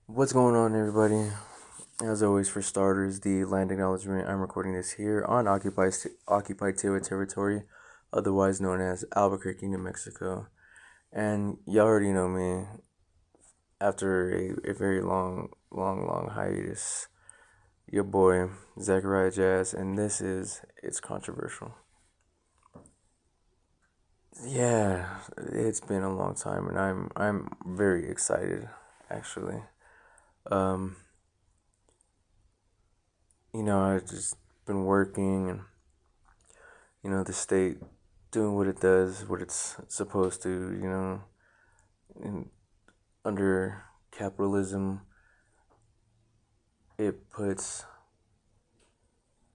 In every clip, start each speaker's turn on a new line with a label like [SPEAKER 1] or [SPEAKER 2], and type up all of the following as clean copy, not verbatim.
[SPEAKER 1] What's going on, everybody? As always, for starters, the land acknowledgement. I'm recording this here on occupied territory, otherwise known as Albuquerque, New Mexico. And y'all already know me. After a very long hiatus, your boy Zachariah Jazz, and this is It's Controversial. Yeah, it's been a long time, and I'm very excited, actually. Um, I've just been working and the state doing what it does, what it's supposed to, and under capitalism, it puts,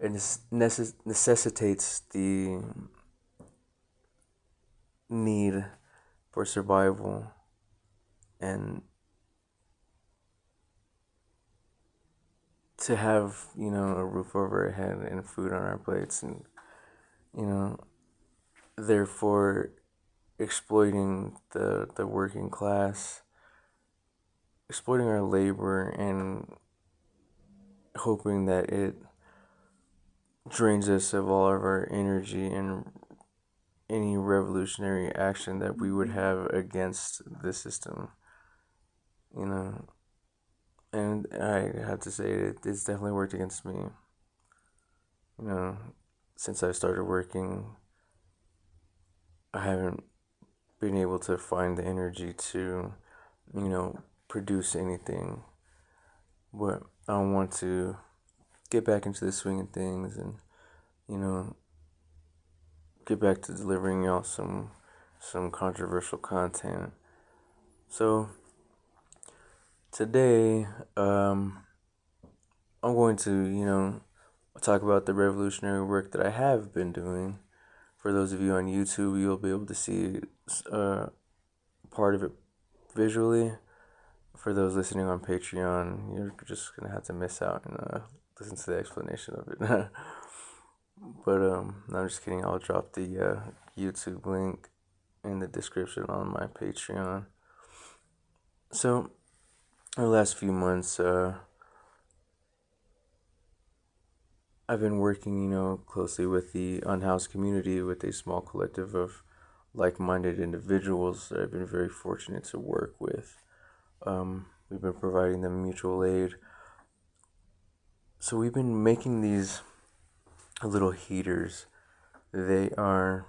[SPEAKER 1] necessitates the need for survival and to have, a roof over our head and food on our plates, and, you know, therefore exploiting the working class, exploiting our labor, and hoping that it drains us of all of our energy and any revolutionary action that we would have against the system, you know. And I have to say it's definitely worked against me, you know. Since I started working, I haven't been able to find the energy to, produce anything. But I want to get back into the swing of things and, you know, get back to delivering y'all some controversial content. So today, I'm going to, talk about the revolutionary work that I have been doing. For those of you on YouTube, you'll be able to see part of it visually. For those listening on Patreon, you're just gonna have to miss out and listen to the explanation of it. But no, I'm just kidding. I'll drop the YouTube link in the description on my Patreon. So, the last few months, I've been working, closely with the UnHoused community, with a small collective of like-minded individuals that I've been very fortunate to work with. We've been providing them mutual aid. So we've been making these little heaters. They are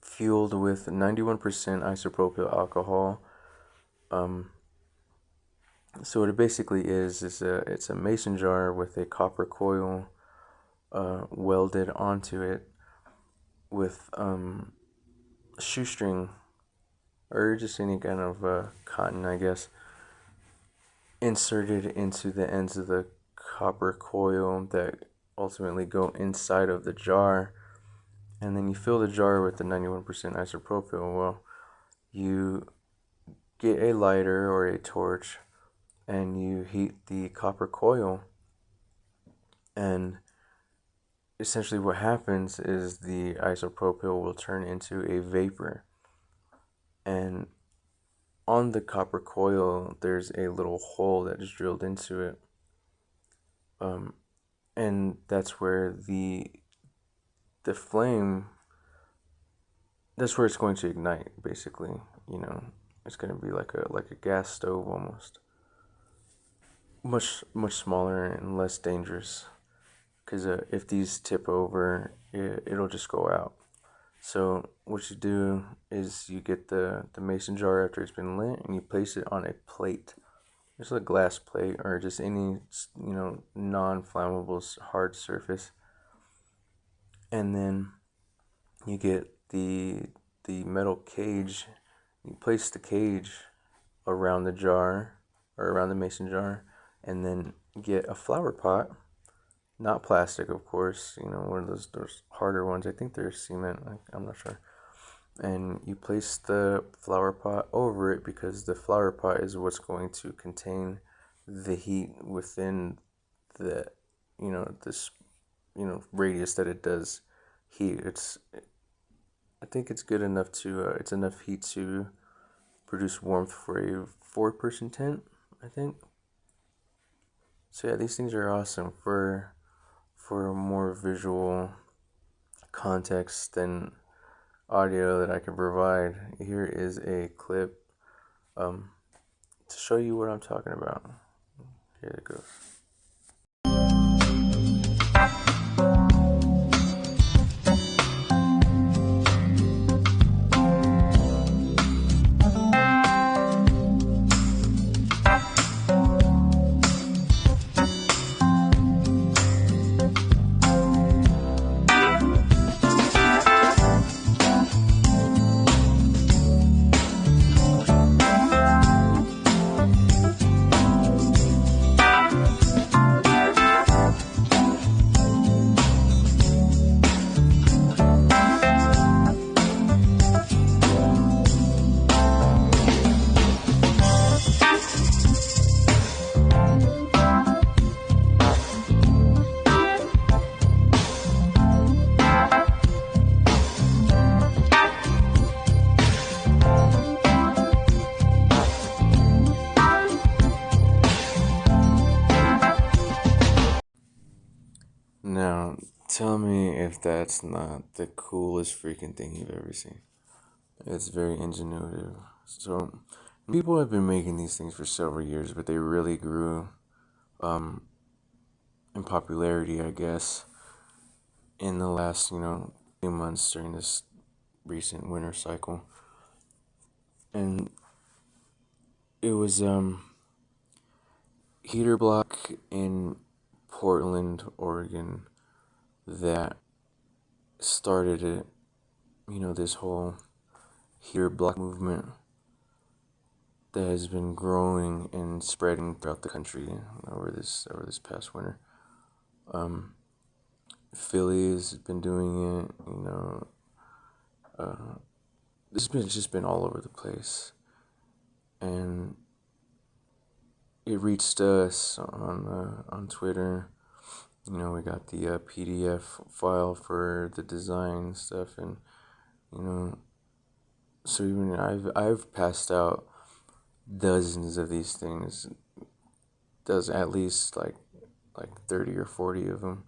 [SPEAKER 1] fueled with 91% isopropyl alcohol. Um, so what it basically is it's a mason jar with a copper coil welded onto it with shoestring or just any kind of cotton, I guess, inserted into the ends of the copper coil that ultimately go inside of the jar. And then you fill the jar with the 91% isopropyl. Well, you get a lighter or a torch and you heat the copper coil. And essentially, what happens is the isopropyl will turn into a vapor. And on the copper coil, there's a little hole that is drilled into it. Um, and that's where the flame, that's where it's going to ignite, basically. You know, it's going to be like a gas stove almost. Much smaller and less dangerous. Because if these tip over, it'll just go out. So what you do is you get the mason jar after it's been lit and you place it on a plate, just a glass plate or just any non-flammable hard surface, and then you get the metal cage. You place the cage around the jar or around the mason jar, and then get a flower pot, not plastic, of course. One of those harder ones. I think they're cement. I'm not sure. And you place the flower pot over it because the flower pot is what's going to contain the heat within the this radius that it does heat. I think it's good enough to it's enough heat produce warmth for a 4-person tent, I think. So yeah, these things are awesome for a more visual context than audio that I can provide. Here is a clip um, to show you what I'm talking about. Here it goes. Now, tell me if that's not the coolest freaking thing you've ever seen. It's very ingenuitive. So, people have been making these things for several years, but they really grew um, in popularity, I guess, in the last, few months during this recent winter cycle. And it was heater block in Portland, Oregon that started it, this whole heater block movement that has been growing and spreading throughout the country over this past winter. Philly has been doing it, this has been it's just been all over the place, and it reached us on Twitter. We got the PDF file for the design stuff, and you know, so even I've passed out dozens of these things, does at least like 30 or 40 of them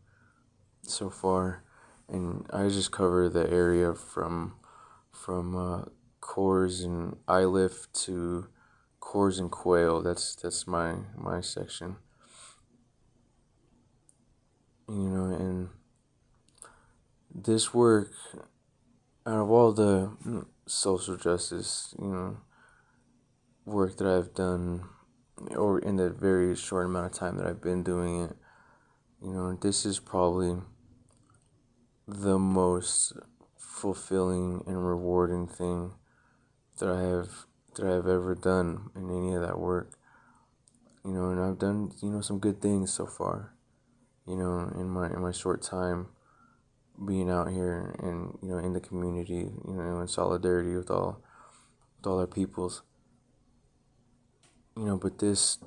[SPEAKER 1] so far, and I just cover the area from Coors and iLift to Coors and Quail. That's my section. And this work, out of all the social justice, work that I've done, or in the very short amount of time that I've been doing it, this is probably the most fulfilling and rewarding thing that I've ever done in any of that work. And I've done some good things so far. In my short time being out here and in the community, in solidarity with all our peoples. But this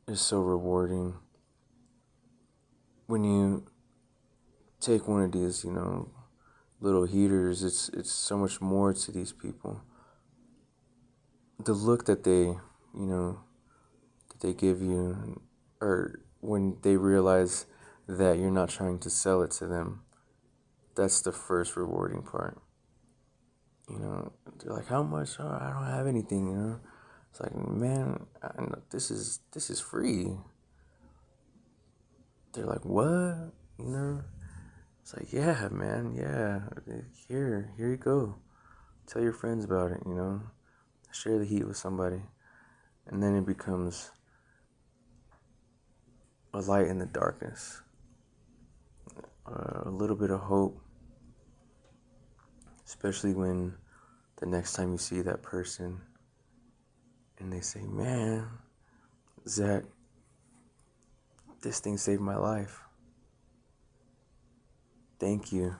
[SPEAKER 1] is so rewarding when you take one of these, little heaters. It's so much more to these people. The look that they give you, or when they realize that you're not trying to sell it to them, that's the first rewarding part. They're like, how much? Oh, I don't have anything. It's like, man, this is free. They're like, what? It's like, yeah, man, yeah. Here you go. Tell your friends about it. Share the heat with somebody, and then it becomes a light in the darkness, a little bit of hope, especially when the next time you see that person and they say, man, Zach, this thing saved my life. Thank you.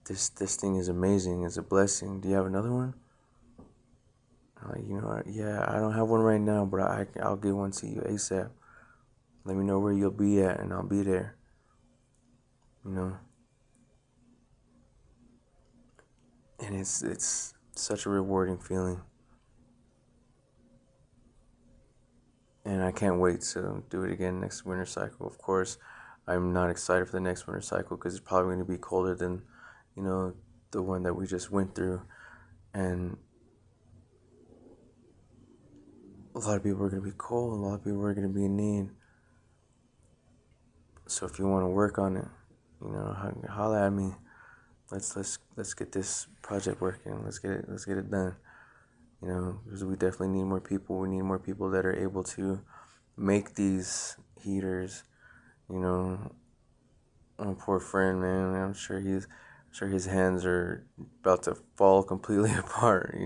[SPEAKER 1] This thing is amazing. It's a blessing. Do you have another one? I'm like, yeah, I don't have one right now, but I'll get one to you ASAP. Let me know where you'll be at, and I'll be there. and it's such a rewarding feeling, and I can't wait to do it again next winter cycle. Of course, I'm not excited for the next winter cycle because it's probably going to be colder than, you know, the one that we just went through, and a lot of people are going to be cold. A lot of people are going to be in need. So if you want to work on it, holla at me. Let's get this project working. Let's get it done. Because we definitely need more people. We need more people that are able to make these heaters. You know, my poor friend, man. I'm sure his hands are about to fall completely apart.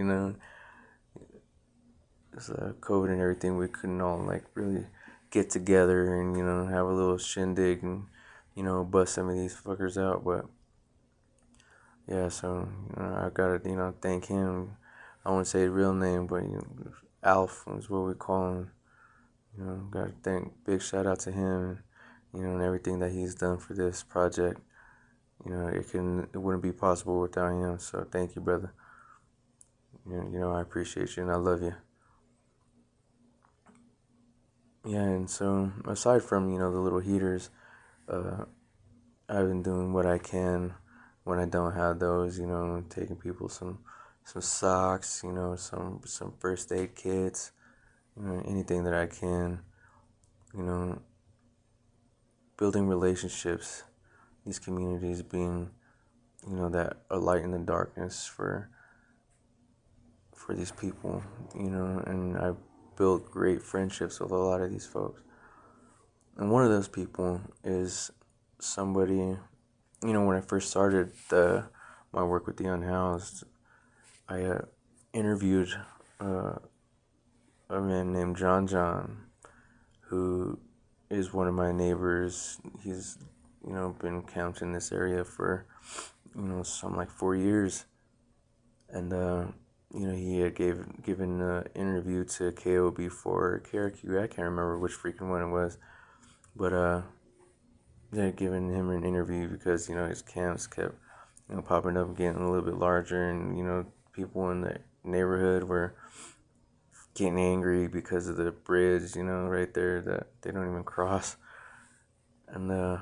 [SPEAKER 1] It's COVID and everything. We couldn't all like really get together and have a little shindig and bust some of these fuckers out. But yeah, so I gotta thank him. I won't say his real name, but Alf is what we call him. Gotta thank, big shout out to him. And everything that he's done for this project. It wouldn't be possible without him. So thank you, brother. I appreciate you and I love you. Yeah, and so aside from the little heaters, uh, I've been doing what I can when I don't have those. Taking people some socks. Some first aid kits. Anything that I can. You know, building relationships. These communities being that a light in the darkness for these people. And I built great friendships with a lot of these folks. And one of those people is somebody. When I first started my work with the Unhoused, I interviewed uh, a man named John, who is one of my neighbors. He's been camped in this area for some like 4 years, and he had given an interview to KOB for KRQ. I can't remember which freaking one it was, but they had given him an interview because his camps kept popping up, getting a little bit larger, and people in the neighborhood were getting angry because of the bridge, right there that they don't even cross. And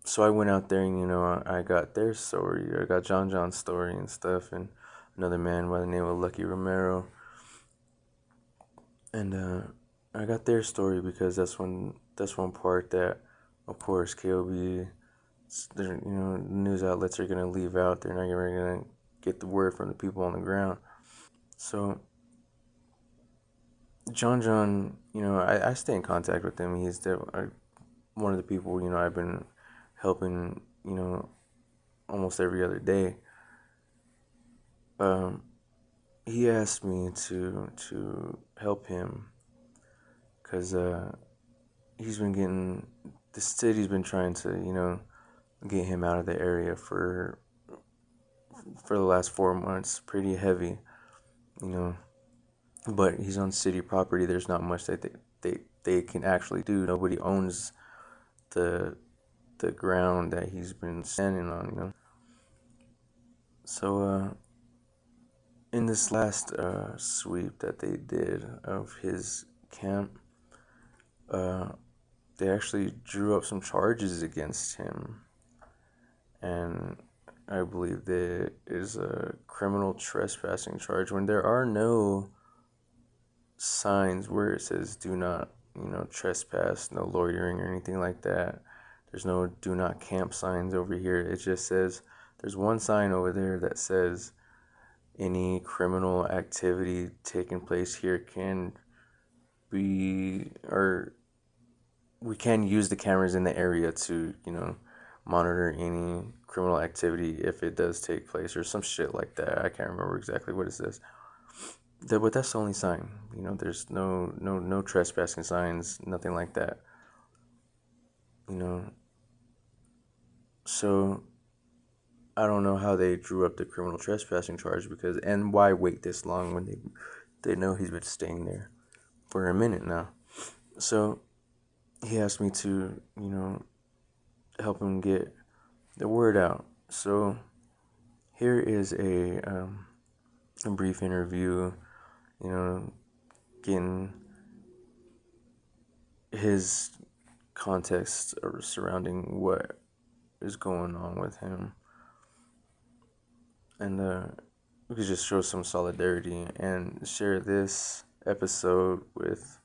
[SPEAKER 1] so I went out there and I got their story. I got John's story and stuff, and another man by the name of Lucky Romero. And I got their story because that's one part that, of course, KOB, news outlets are gonna leave out. They're not gonna get the word from the people on the ground. So John, I stay in contact with him. One of the people I've been helping almost every other day. Um, he asked me to help him because he's been getting the city's been trying to get him out of the area for the last 4 months, pretty heavy, you know. But he's on city property. There's not much that they can actually do. Nobody owns the the ground that he's been standing on. So in this last sweep that they did of his camp, uh, they actually drew up some charges against him, and I believe there is a criminal trespassing charge when there are no signs where it says do not, trespass, no loitering or anything like that. There's no do not camp signs over here. It just says there's one sign over there that says any criminal activity taking place here can be, or we can use the cameras in the area to, monitor any criminal activity if it does take place or some shit like that. I can't remember exactly what it says. But that's the only sign. There's no trespassing signs, nothing like that. You know, so I don't know how they drew up the criminal trespassing charge and why wait this long when they know he's been staying there for a minute now. So he asked me to, help him get the word out. So here is a brief interview, getting his context surrounding what is going on with him. And we could just show some solidarity and share this episode with,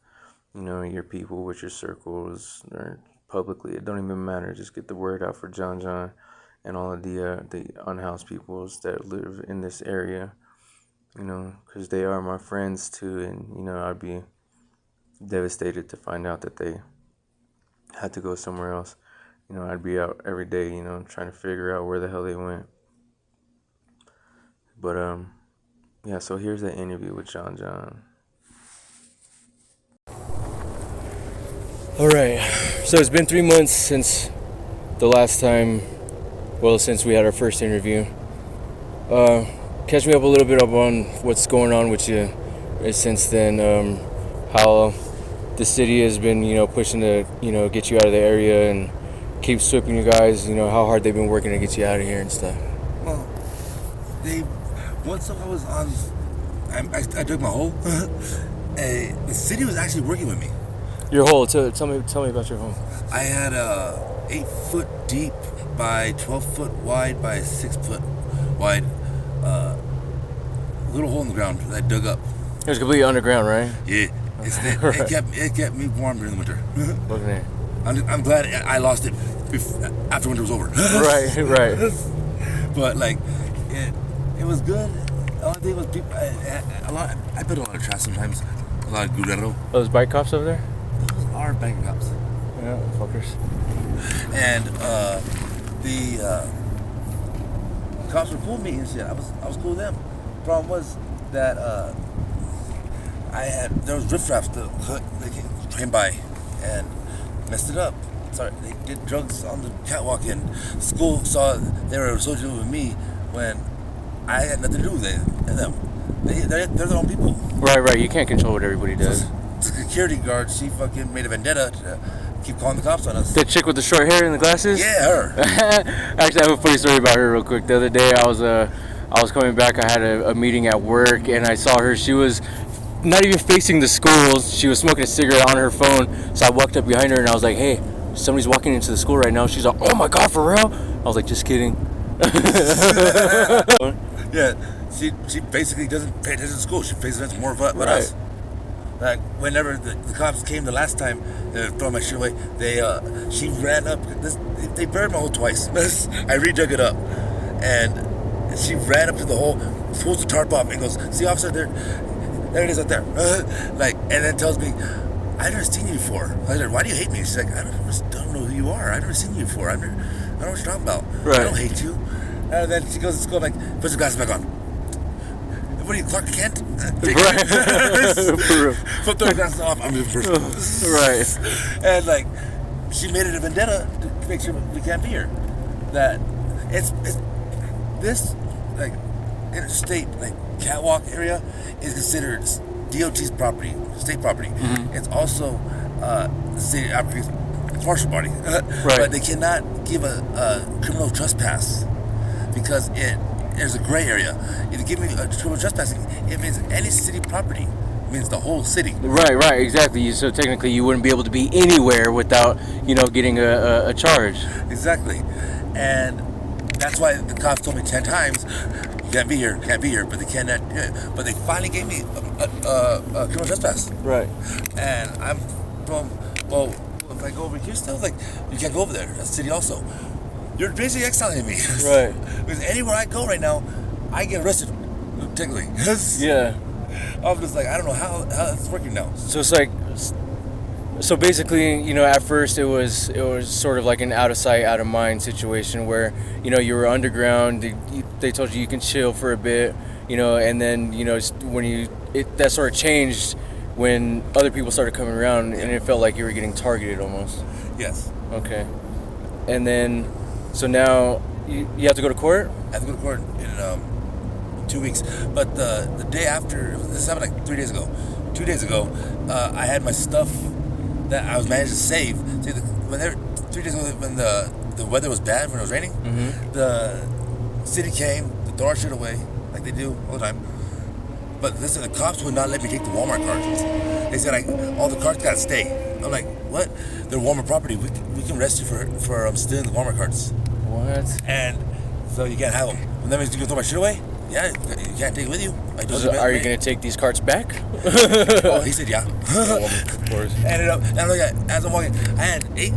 [SPEAKER 1] your people, with your circles, or publicly. It don't even matter. Just get the word out for John and all of the unhoused peoples that live in this area, because they are my friends too. And, I'd be devastated to find out that they had to go somewhere else. I'd be out every day, trying to figure out where the hell they went. But, yeah, so here's the interview with John.
[SPEAKER 2] All right, so it's been 3 months since the last time, since we had our first interview. Catch me up a little bit on what's going on with you since then, how the city has been, pushing to, get you out of the area and keep sweeping you guys, how hard they've been working to get you out of here and stuff.
[SPEAKER 3] Well, once I was on, I dug my hole. The city was actually working with me.
[SPEAKER 2] Your hole. Tell me about your hole.
[SPEAKER 3] I had a 8 foot deep by 12 foot wide by 6 foot wide little hole in the ground that I dug up.
[SPEAKER 2] It was completely underground, right?
[SPEAKER 3] Yeah, it kept me warm during the winter.
[SPEAKER 2] Okay.
[SPEAKER 3] I'm glad I lost it after winter was over.
[SPEAKER 2] Right.
[SPEAKER 3] But it was good. The only thing was people. I put a lot of trash sometimes. A lot of gurero.
[SPEAKER 2] Those bike cops over there?
[SPEAKER 3] Those are bank cops.
[SPEAKER 2] Yeah, fuckers.
[SPEAKER 3] And the cops were cool with me and shit. I was cool with them. The problem was that there was riffraffs that came by and messed it up. Sorry, they did drugs on the catwalk, and school saw they were associated with me when I had nothing to do with them. They're their own people.
[SPEAKER 2] Right. You can't control what everybody does.
[SPEAKER 3] So, the security guard, she fucking made a vendetta to keep calling the cops on us.
[SPEAKER 2] The chick with the short hair and the glasses?
[SPEAKER 3] Yeah, her.
[SPEAKER 2] Actually, I have a funny story about her real quick. The other day, I was coming back. I had a meeting at work, and I saw her. She was not even facing the school. She was smoking a cigarette on her phone. So I walked up behind her, and I was like, "Hey, somebody's walking into the school right now." She's like, "Oh my God, for real?" I was like, "Just kidding."
[SPEAKER 3] Yeah, she basically doesn't pay attention to school. She pays attention more about us. Like whenever the cops came the last time, they were throwing my shit away. She ran up. They buried my hole twice. I redug it up, and she ran up to the hole, pulls the tarp off, and goes, "See, officer, there it is, out there." And then tells me, "I've never seen you before." I said, "Why do you hate me?" She's like, "I don't know who you are. I've never seen you before. I don't know what you're talking about.
[SPEAKER 2] Right.
[SPEAKER 3] I don't hate you." And then she goes to school, like, puts her glasses back on. What are you, Clark Kent?
[SPEAKER 2] Right.
[SPEAKER 3] Put the glasses off. I'm moving first.
[SPEAKER 2] Right.
[SPEAKER 3] And she made it a vendetta to make sure we can't be here. That it's this interstate catwalk area is considered DOT's property, state property. Mm-hmm. It's also the city of Albuquerque's partial body. Right. But they cannot give a criminal trespass because there's a gray area. If you give me a criminal trespassing, it means any city property. It means the whole city.
[SPEAKER 2] Right, exactly. So technically you wouldn't be able to be anywhere without, getting a charge.
[SPEAKER 3] Exactly. And that's why the cops told me 10 times, you can't be here, but they cannot. But they finally gave me a criminal trespass.
[SPEAKER 2] Right.
[SPEAKER 3] And I'm from, well, if I go over here still, you can't go over there. That's the city also. You're basically exiling me.
[SPEAKER 2] Right.
[SPEAKER 3] Because anywhere I go right now, I get arrested, technically.
[SPEAKER 2] Yeah.
[SPEAKER 3] I'm just I don't know how it's working now.
[SPEAKER 2] So it's so basically, at first it was sort of like an out of sight, out of mind situation where, you were underground, they told you can chill for a bit, and then, when that sort of changed when other people started coming around and it felt like you were getting targeted almost.
[SPEAKER 3] Yes.
[SPEAKER 2] Okay. And then, so now you have to go to court?
[SPEAKER 3] I have to go to court in 2 weeks. But the day after, this happened 3 days ago. 2 days ago, I had my stuff that I was managed to save. See, 3 days ago when the weather was bad, when it was raining, mm-hmm. The city came, throw our shit away like they do all the time. But listen, the cops would not let me take the Walmart cards. They said all the cards gotta stay. I'm like, what? They're Walmart property. We can arrest you for stealing the Walmart cards.
[SPEAKER 2] What?
[SPEAKER 3] And so you can't have them. And that means you can throw my shit away? Yeah, you can't take it with you.
[SPEAKER 2] Are you going to take these carts back?
[SPEAKER 3] Oh, he said yeah.
[SPEAKER 2] Of course.
[SPEAKER 3] And I'm like, as I'm walking, I had 8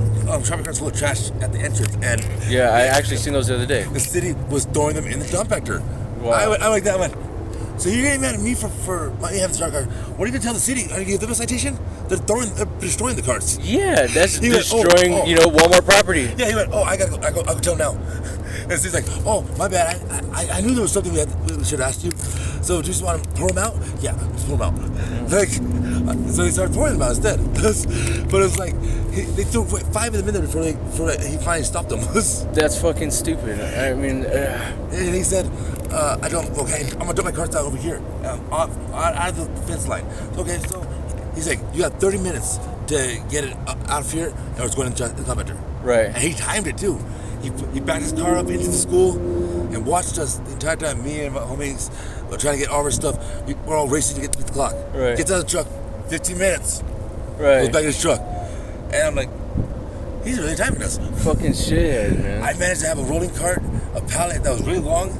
[SPEAKER 3] shopping carts full of trash at the entrance. And
[SPEAKER 2] yeah, I actually seen those the other day.
[SPEAKER 3] The city was throwing them in the compactor.
[SPEAKER 2] Wow.
[SPEAKER 3] I like that one. So you're getting mad at me for my having the car. What are you gonna tell the city? Are you gonna give them a citation? They're destroying the carts.
[SPEAKER 2] Yeah, that's destroying, Walmart property.
[SPEAKER 3] Yeah, he went, I go tell now. And he's like, oh, my bad. I knew there was something we should have asked you. So do you just want to throw them out? Yeah, just throw them out. Like, so they started throwing them out instead. But it was like, they threw 5 of them in there before he finally stopped them.
[SPEAKER 2] That's fucking stupid. I mean,
[SPEAKER 3] and he said, I'm gonna dump my carts out over here, out of the fence line. Okay, so he's like, you got 30 minutes to get it out of here, or it's going to the compactor.
[SPEAKER 2] Right.
[SPEAKER 3] And he timed it too. He backed his car up into the school and watched us the entire time. Me and my homies were trying to get all of our stuff. We're all racing to get to the clock.
[SPEAKER 2] Right.
[SPEAKER 3] Gets out of the truck, 15 minutes.
[SPEAKER 2] Right.
[SPEAKER 3] Goes back in his truck. And I'm like, he's really timing us.
[SPEAKER 2] Fucking shit, man.
[SPEAKER 3] I managed to have a rolling cart, a pallet that was really long.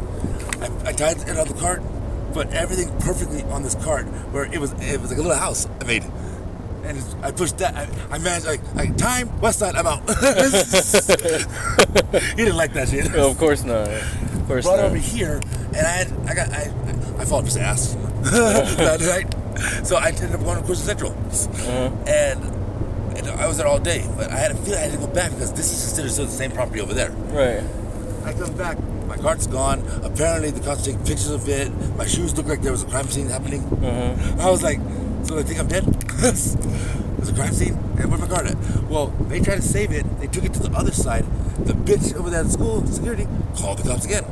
[SPEAKER 3] I tied it on the cart, put everything perfectly on this cart where it was like a little house I made. And I pushed that. I managed, time, west side, I'm out. He didn't like that shit.
[SPEAKER 2] No, of course not. Of course
[SPEAKER 3] Brought
[SPEAKER 2] not.
[SPEAKER 3] it over here, and I fought his ass that night. So I ended up going to Coastal Central. And I was there all day. But I had a feeling I had to go back because this is considered still the same property over there.
[SPEAKER 2] Right.
[SPEAKER 3] I come back, my cart's gone. Apparently the cops take pictures of it. My shoes look like there was a crime scene happening. I was like, so they think I'm dead? There's a crime scene? And where's my cart at? Well, they tried to save it. They took it to the other side. The bitch over there at the school, security, called the cops again,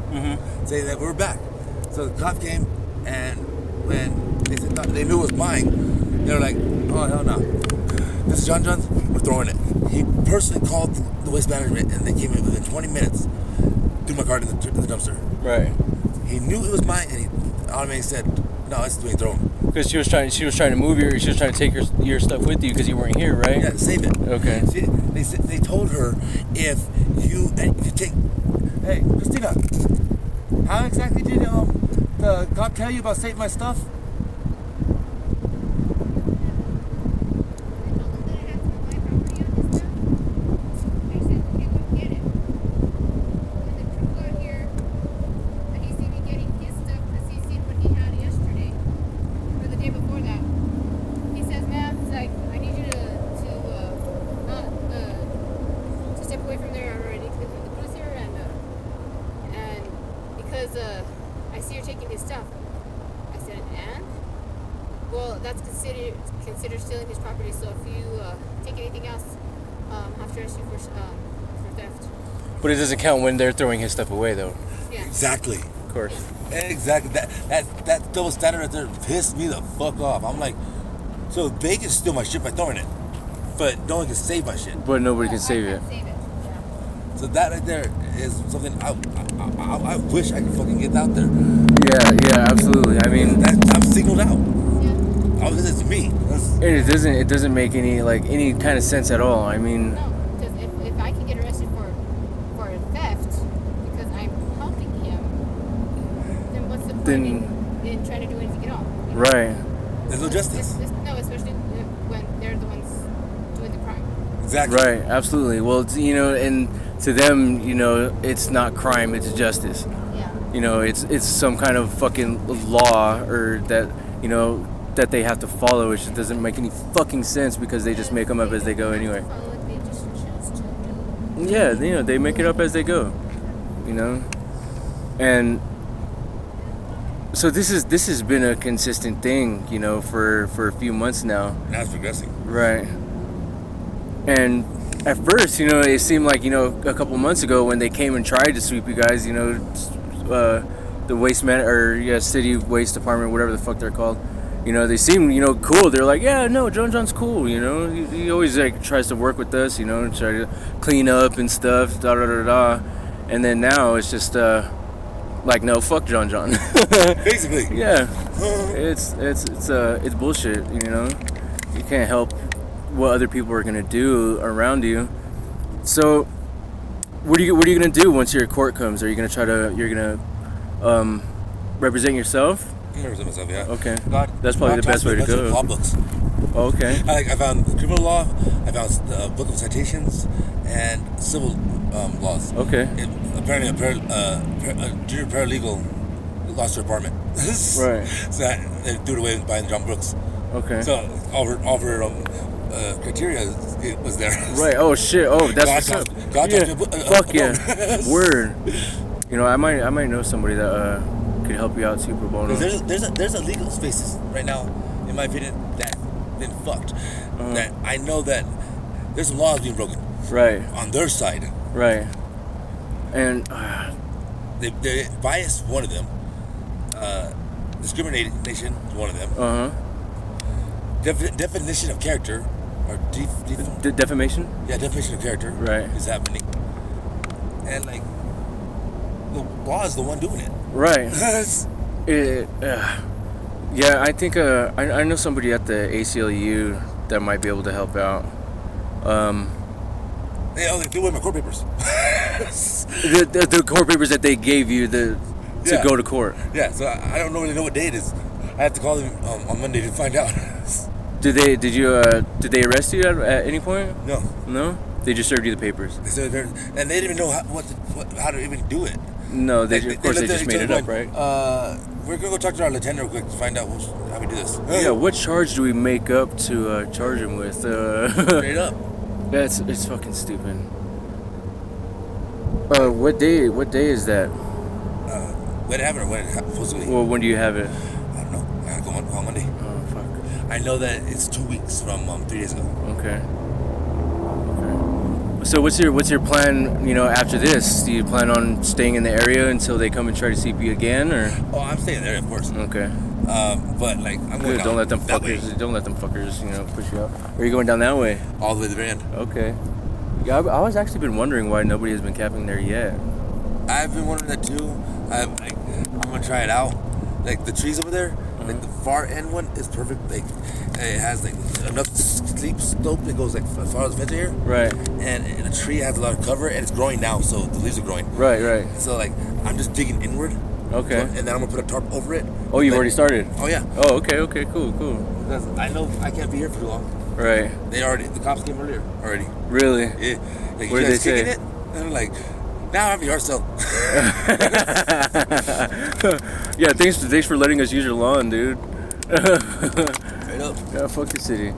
[SPEAKER 3] saying that we were back. So the cop came, and when they said they knew it was mine, they were like, oh, hell no. This is John's, we're throwing it. He personally called the waste management, and they came in within 20 minutes, threw my cart in the dumpster.
[SPEAKER 2] Right.
[SPEAKER 3] He knew it was mine, and he automatically said, no, it's doing throw.
[SPEAKER 2] Because she was trying to take your stuff with you because you weren't here, right?
[SPEAKER 3] Yeah, to save it.
[SPEAKER 2] Okay.
[SPEAKER 3] They told her if you take, hey, Christina, how exactly did the cop tell you about saving my stuff?
[SPEAKER 4] I see you're taking his stuff. I said, and? Well, that's considered stealing his property, so if you take anything else, I'll have to arrest you for theft.
[SPEAKER 2] But it doesn't count when they're throwing his stuff away, though.
[SPEAKER 4] Yeah.
[SPEAKER 3] Exactly.
[SPEAKER 2] Of course.
[SPEAKER 3] Exactly. That double standard right there pissed me the fuck off. I'm like, so they can steal my shit by throwing it, but no one can save my shit.
[SPEAKER 2] But nobody can save it.
[SPEAKER 3] So that right there is something I wish I could fucking get out there.
[SPEAKER 2] Yeah, absolutely. I mean,
[SPEAKER 3] I'm singled out. Yeah. All this is me.
[SPEAKER 2] It doesn't make any kind of sense at all. I mean,
[SPEAKER 4] no, because if I can get arrested for theft because I'm helping him, then what's the point in trying to do anything at all?
[SPEAKER 2] Right.
[SPEAKER 3] There's no justice.
[SPEAKER 4] No, especially when they're the ones doing the crime.
[SPEAKER 3] Exactly.
[SPEAKER 2] Right. Absolutely. Well, and to them, it's not crime; it's justice.
[SPEAKER 4] Yeah.
[SPEAKER 2] It's some kind of fucking law or that that they have to follow. It just doesn't make any fucking sense because they just make them up as they go anyway. Yeah, they make it up as they go. And so this has been a consistent thing, for a few months now.
[SPEAKER 3] Now it's progressing.
[SPEAKER 2] Right. And at first, it seemed like, a couple months ago when they came and tried to sweep you guys, the waste man or city waste department, whatever the fuck they're called, they seem, cool. They're like, yeah, no, John's cool. He always tries to work with us, try to clean up and stuff, da da da da. And then now it's just Like, no, fuck John.
[SPEAKER 3] Basically.
[SPEAKER 2] Yeah, it's bullshit. You know, you can't help what other people are gonna do around you. So, what are you gonna do once your court comes? Are you gonna represent yourself?
[SPEAKER 3] I'm gonna represent myself, yeah.
[SPEAKER 2] Okay,
[SPEAKER 3] God,
[SPEAKER 2] that's probably
[SPEAKER 3] God
[SPEAKER 2] the best
[SPEAKER 3] taught me
[SPEAKER 2] way
[SPEAKER 3] a
[SPEAKER 2] to
[SPEAKER 3] bunch of
[SPEAKER 2] go.
[SPEAKER 3] law books.
[SPEAKER 2] Okay.
[SPEAKER 3] I found criminal law, I found a book of citations, and civil laws.
[SPEAKER 2] Okay.
[SPEAKER 3] Apparently, a junior paralegal lost her apartment.
[SPEAKER 2] Right.
[SPEAKER 3] So they threw it away by John Brooks.
[SPEAKER 2] Okay.
[SPEAKER 3] So all her criteria was there.
[SPEAKER 2] Right. Oh shit. Oh, that's what's up.
[SPEAKER 3] God
[SPEAKER 2] Yeah.
[SPEAKER 3] taught me
[SPEAKER 2] Fuck yeah. Word. You know, I might know somebody that could help you out too pro bono.
[SPEAKER 3] There's a legal spaces right now, in my opinion, that been fucked. That I know that there's some laws being broken.
[SPEAKER 2] Right.
[SPEAKER 3] On their side.
[SPEAKER 2] Right. And
[SPEAKER 3] they bias one of them. Discrimination is one of them. Definition of character, or
[SPEAKER 2] defamation.
[SPEAKER 3] Yeah, definition of character.
[SPEAKER 2] Right.
[SPEAKER 3] Is happening, and like the law is the one doing it.
[SPEAKER 2] Right. Yeah, I think I know somebody at the ACLU that might be able to help out.
[SPEAKER 3] They threw away my court papers.
[SPEAKER 2] the court papers that they gave you to go to court.
[SPEAKER 3] Yeah, so I don't really know what day it is. I have to call them on Monday to find out.
[SPEAKER 2] Did they arrest you at any point?
[SPEAKER 3] No.
[SPEAKER 2] No? They just served you the papers.
[SPEAKER 3] They said and they didn't even know how to even do it.
[SPEAKER 2] No, they just made it up, right?
[SPEAKER 3] We're gonna go talk to our lieutenant real quick to find out how we do this.
[SPEAKER 2] Yeah, what charge do we make up to charge him with?
[SPEAKER 3] Straight up.
[SPEAKER 2] It's fucking stupid. What day is that?
[SPEAKER 3] When it happened or when it supposed to be?
[SPEAKER 2] Well, when do you have it?
[SPEAKER 3] I don't know. I gotta go on Monday.
[SPEAKER 2] Oh fuck.
[SPEAKER 3] I know that it's 2 weeks from 3 days ago.
[SPEAKER 2] Okay. So what's your plan? You know, after this, do you plan on staying in the area until they come and try to CP you again, or?
[SPEAKER 3] Oh, I'm staying there, of course.
[SPEAKER 2] Okay.
[SPEAKER 3] But like I'm going down
[SPEAKER 2] Don't let them
[SPEAKER 3] that
[SPEAKER 2] fuckers.
[SPEAKER 3] way.
[SPEAKER 2] Don't let them fuckers. You know, push you out. Are you going down that way?
[SPEAKER 3] All the way to the very end.
[SPEAKER 2] Okay. Yeah, I was actually been wondering why nobody has been camping there yet.
[SPEAKER 3] I've been wondering that too. I'm gonna try it out. Like the trees over there, like the far end one is perfect. Like it has like enough sleep slope that goes like as far as the fence here.
[SPEAKER 2] Right.
[SPEAKER 3] And the tree has a lot of cover and it's growing now, so the leaves are growing.
[SPEAKER 2] Right.
[SPEAKER 3] So like I'm just digging inward.
[SPEAKER 2] Okay.
[SPEAKER 3] And then I'm gonna put a tarp over it.
[SPEAKER 2] Oh, you've already started.
[SPEAKER 3] Oh yeah.
[SPEAKER 2] Oh, okay. Cool.
[SPEAKER 3] Because I know I can't be here for too long.
[SPEAKER 2] Right.
[SPEAKER 3] The cops came earlier already.
[SPEAKER 2] Really?
[SPEAKER 3] Yeah. Like,
[SPEAKER 2] What did they say?
[SPEAKER 3] It? And I'm like, now I'm your cell.
[SPEAKER 2] Yeah, thanks for letting us use your lawn, dude.
[SPEAKER 3] Straight up.
[SPEAKER 2] Yeah, fuck the city.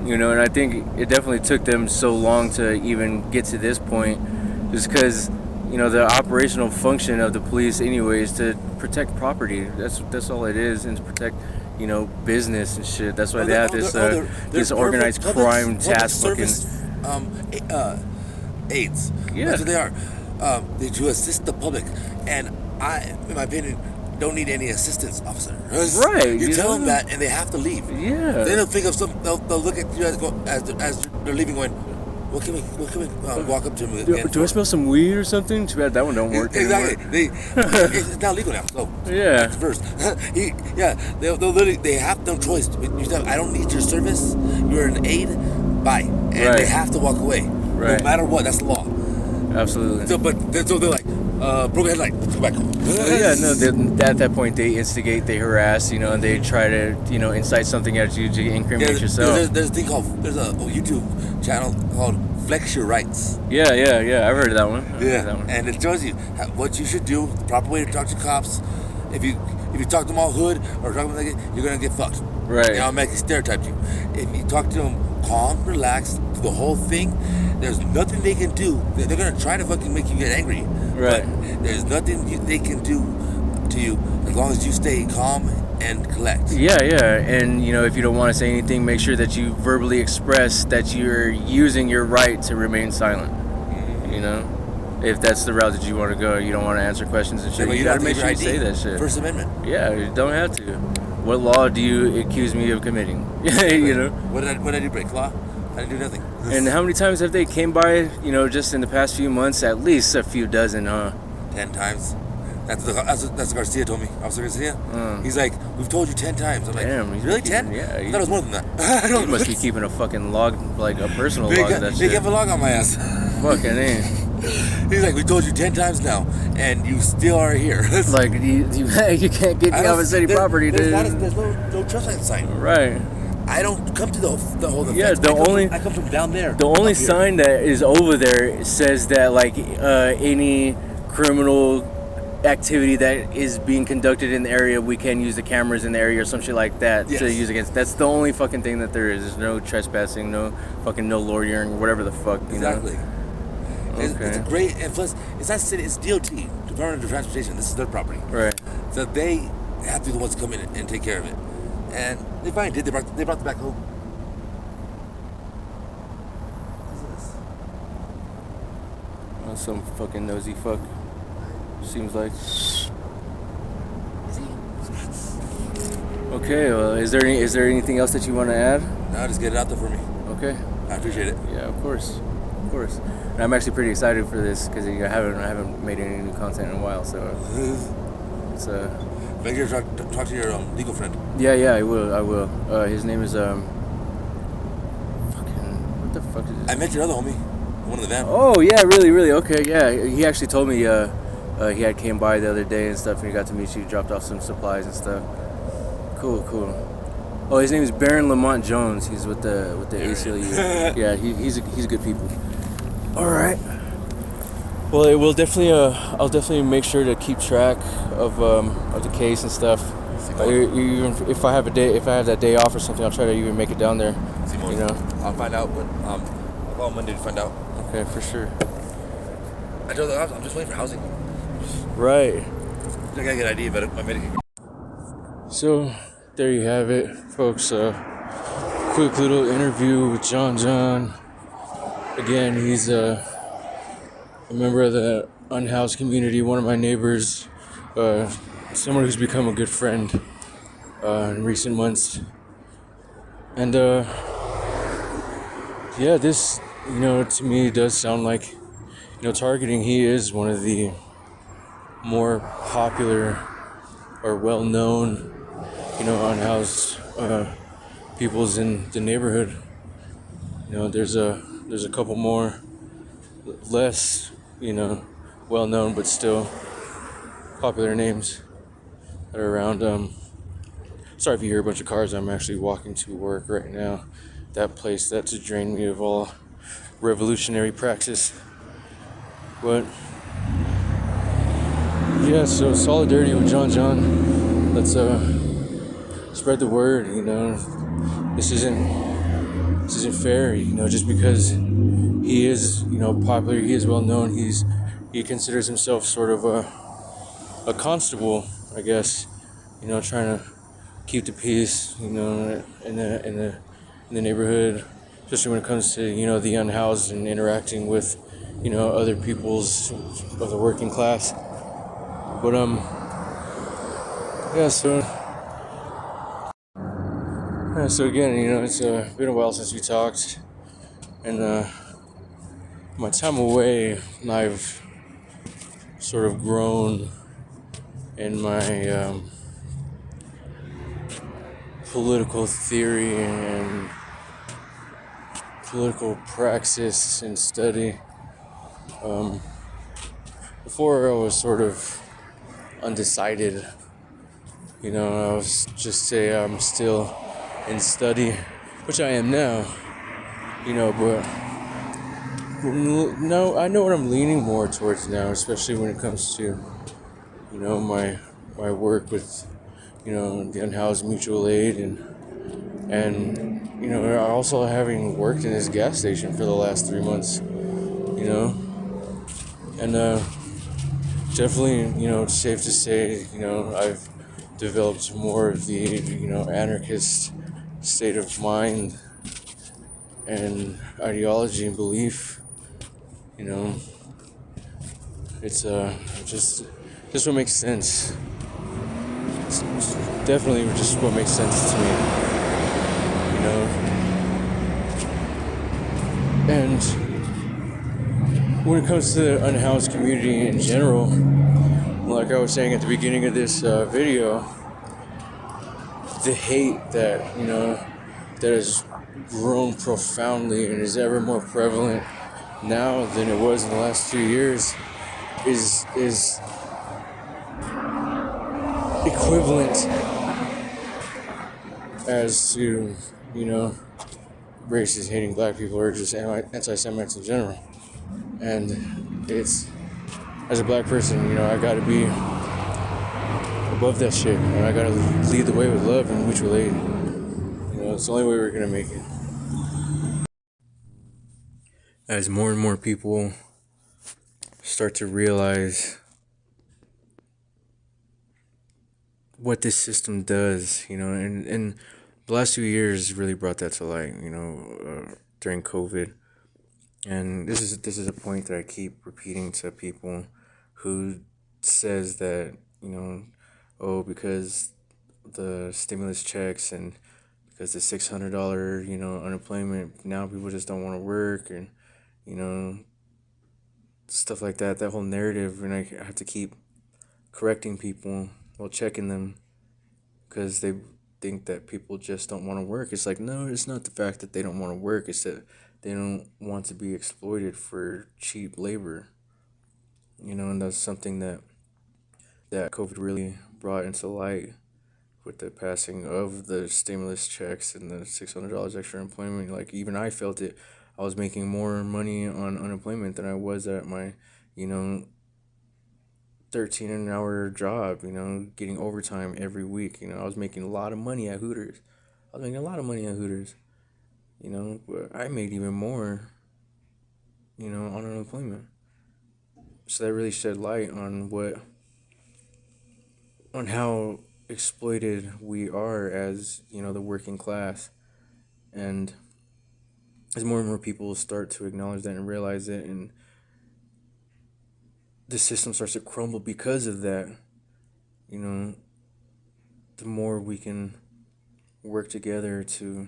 [SPEAKER 2] You know, and I think it definitely took them so long to even get to this point, just because, you know, the operational function of the police anyway is to protect property. That's all it is, and to protect, you know, business and shit. That's why they have this organized crime task fucking
[SPEAKER 3] aides.
[SPEAKER 2] Yeah.
[SPEAKER 3] That's what they are. They to assist the public, and I, in my opinion, don't need any assistance officer.
[SPEAKER 2] Right.
[SPEAKER 3] You tell them that, and they have to leave.
[SPEAKER 2] Yeah.
[SPEAKER 3] Then they'll think of some. They'll look at you as they're leaving, going, "What can we walk up to them again?"
[SPEAKER 2] Do I smell some weed or something? Too bad that one don't work.
[SPEAKER 3] Exactly. It's not legal now. So
[SPEAKER 2] Yeah.
[SPEAKER 3] that's first. They'll literally they have no choice. You tell them, I don't need your service. You're an aide. Bye. And they have to walk away.
[SPEAKER 2] Right.
[SPEAKER 3] No matter what. That's the law.
[SPEAKER 2] Absolutely.
[SPEAKER 3] So they're like, broken headlight, go back home.
[SPEAKER 2] Yeah, no. At that point, they instigate, they harass, you know, and they try to, you know, incite something at you to incriminate yourself.
[SPEAKER 3] There's a thing called there's a YouTube channel called Flex Your Rights.
[SPEAKER 2] Yeah. I've heard of that one.
[SPEAKER 3] And it shows you what you should do, the proper way to talk to cops. If you talk to them all hood or talk to them like it, you're gonna get fucked.
[SPEAKER 2] Right.
[SPEAKER 3] They automatically stereotype you. If you talk to them calm, relaxed, the whole thing, there's nothing they can do. They're gonna try to fucking make you get angry.
[SPEAKER 2] Right.
[SPEAKER 3] But there's nothing they can do to you as long as you stay calm and collect.
[SPEAKER 2] Yeah, and you know, if you don't want to say anything, make sure that you verbally express that you're using your right to remain silent. You know, if that's the route that you want to go, you don't want to answer questions and shit.
[SPEAKER 3] Yeah,
[SPEAKER 2] you gotta make sure you say that shit.
[SPEAKER 3] First Amendment.
[SPEAKER 2] Yeah, you don't have to. What law do you accuse me of committing? You know.
[SPEAKER 3] What did I do? Break law? I didn't do nothing.
[SPEAKER 2] And how many times have they came by? You know, just in the past few months, at least a few dozen, huh?
[SPEAKER 3] 10 times. That's what Garcia told me. Officer Garcia. He's like, we've told you 10 times. I'm
[SPEAKER 2] Damn,
[SPEAKER 3] like,
[SPEAKER 2] he's
[SPEAKER 3] really
[SPEAKER 2] keeping-
[SPEAKER 3] 10?
[SPEAKER 2] yeah,
[SPEAKER 3] I
[SPEAKER 2] he-
[SPEAKER 3] thought it was more than that.
[SPEAKER 2] He must be keeping a fucking log, like a personal log of that
[SPEAKER 3] They
[SPEAKER 2] shit.
[SPEAKER 3] kept a log on my ass.
[SPEAKER 2] Fucking A.
[SPEAKER 3] He's like, we told you 10 times now, and you still are here. It's
[SPEAKER 2] Like, you can't get me off of city property, dude.
[SPEAKER 3] There's no trespassing sign.
[SPEAKER 2] Right.
[SPEAKER 3] I don't come to the whole
[SPEAKER 2] Yeah,
[SPEAKER 3] fence. I come from down there.
[SPEAKER 2] The only
[SPEAKER 3] up here.
[SPEAKER 2] sign that is over there says that, like, any criminal activity that is being conducted in the area, we can use the cameras in the area or some shit like that to
[SPEAKER 3] Yes.
[SPEAKER 2] use against. That's the only fucking thing that there is. There's no trespassing, no loitering, whatever the fuck, you
[SPEAKER 3] Exactly.
[SPEAKER 2] know?
[SPEAKER 3] It's
[SPEAKER 2] Okay.
[SPEAKER 3] a great, and plus, it's not city, it's DOT, Department of Transportation. This is their property.
[SPEAKER 2] Right.
[SPEAKER 3] So they have to be the ones to come in and take care of it. And they finally did. They brought the back home.
[SPEAKER 2] Oh, some fucking nosy fuck. Seems like. Okay. Is there anything else that you want to add?
[SPEAKER 3] No, just get it out there for me.
[SPEAKER 2] Okay.
[SPEAKER 3] I appreciate it.
[SPEAKER 2] Yeah, of course. And I'm actually pretty excited for this because I haven't made any new content in a while, so it's
[SPEAKER 3] Make sure to talk to your legal friend.
[SPEAKER 2] yeah, I will. His name is fucking what the fuck is his?
[SPEAKER 3] I met your other homie, one of the van.
[SPEAKER 2] Oh yeah, really. Okay, yeah. He actually told me he had came by the other day and stuff, and he got to meet you, dropped off some supplies and stuff. Cool. Oh, his name is Baron Lamont Jones. He's with the ACLU. Yeah, he's a good people. All right. Well, it will definitely. I'll definitely make sure to keep track of the case and stuff. Even if I have that day off or something, I'll try to even make it down there. You know.
[SPEAKER 3] I'll find out. But I'll call Monday to find out.
[SPEAKER 2] Okay, for sure.
[SPEAKER 3] I told them I'm just waiting for housing.
[SPEAKER 2] Right.
[SPEAKER 3] I got a good idea about it. My Medicaid.
[SPEAKER 2] So there you have it, folks. Quick little interview with John. Again, he's a member of the UnHoused community, one of my neighbors, someone who's become a good friend in recent months. And yeah, this, to me does sound like, targeting. He is one of the more popular or well-known, unhoused peoples in the neighborhood. There's a couple more less, well-known but still popular names that are around. Sorry if you hear a bunch of cars. I'm actually walking to work right now. That place that's drained me of all revolutionary praxis. But yeah, so solidarity with John. Let's spread the word. This isn't fair. Just because he is popular, he is well known. He considers himself sort of a constable, I guess. Trying to keep the peace. In the neighborhood, especially when it comes to the unhoused and interacting with other peoples of the working class. But yeah, so again, it's been a while since we talked, and my time away, I've sort of grown in my political theory and political praxis and study. Before I was sort of undecided, I was just say I'm still in study, which I am now, but no, I know what I'm leaning more towards now, especially when it comes to, my work with, the Unhoused Mutual Aid and also having worked in this gas station for the last 3 months, and definitely, it's safe to say, I've developed more of the, anarchist state of mind and ideology and belief. It's just what makes sense. It's definitely just what makes sense to me. And when it comes to the unhoused community in general, Like I was saying at the beginning of this video, the hate that that has grown profoundly and is ever more prevalent now than it was in the last 2 years is equivalent as to racists hating black people or just anti-Semites in general. And it's, as a black person, I gotta be above that shit. I gotta lead the way with love and mutual aid. It's the only way we're gonna make it. As more and more people start to realize what this system does, and the last 2 years really brought that to light, during COVID. And this is a point that I keep repeating to people who says that, oh, because the stimulus checks and because the $600, unemployment, now people just don't want to work, and you know stuff like that. That whole narrative, and I have to keep correcting people while checking them because they think that people just don't want to work. It's like, no, it's not the fact that they don't want to work. It's that they don't want to be exploited for cheap labor. And that's something that COVID really brought into light with the passing of the stimulus checks and the $600 extra employment. Like, even I felt it. I was making more money on unemployment than I was at my, you know, 13 an hour job, getting overtime every week. I was making a lot of money at Hooters. But I made even more, on unemployment. So that really shed light on how exploited we are as, the working class. And as more and more people start to acknowledge that and realize it, and the system starts to crumble because of that, the more we can work together to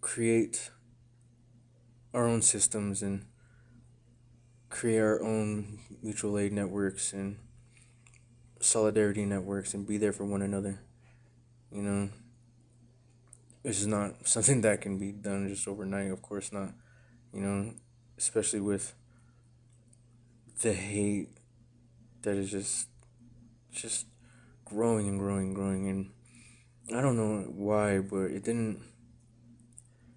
[SPEAKER 2] create our own systems and create our own mutual aid networks and solidarity networks and be there for one another. This is not something that can be done just overnight, of course not. Especially with the hate that is just growing and growing and growing. And I don't know why, but it didn't